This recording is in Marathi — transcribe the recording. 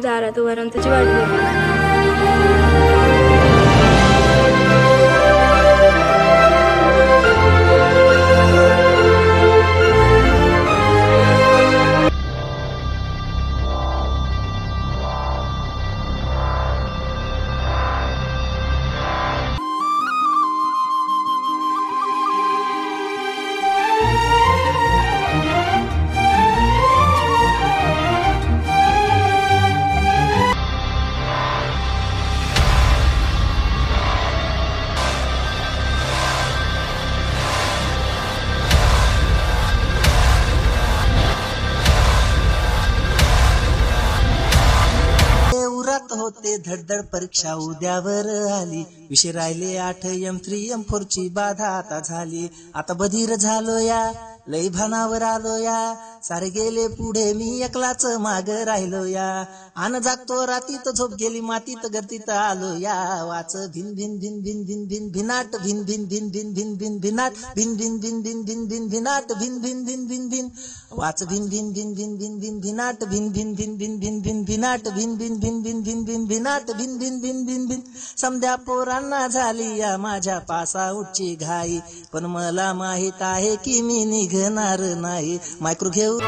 दारात उभा राहून त्याची वाट बघ. होते धडधड परीक्षा उद्यावर आली. विषय राहिले 8 M3 M4 ची बाधा आता झाली. आता बधीर झालो या, लय भानावर आलो या. सारे गेले पुढे मी एकलाच माग राहिलो या. आन जागतो रातीत झोप गेली मातीत गर्दीत आलो या. वाच भिन भिन भिन भिन भिन भिन भिनाट भिन भिन भिन भिन भिन भिन भिनाट भिन भिन भिन भिन भिन भिन भिनाट भिन भिन भिन भिन भिन वाच भिन भिन भिन भिन भिन भिन भिनाट भिन भिन भिन भिन भिन भिन भिनाट भिन भिन भिन भिन भिन भिन भिनाट भिन भिन भिन भिन भिन. समध्या पोरांना झाली या माझ्या पासाउटची घाई, पण मला माहित आहे की मी निघणार नाही. मायक्रो घेऊ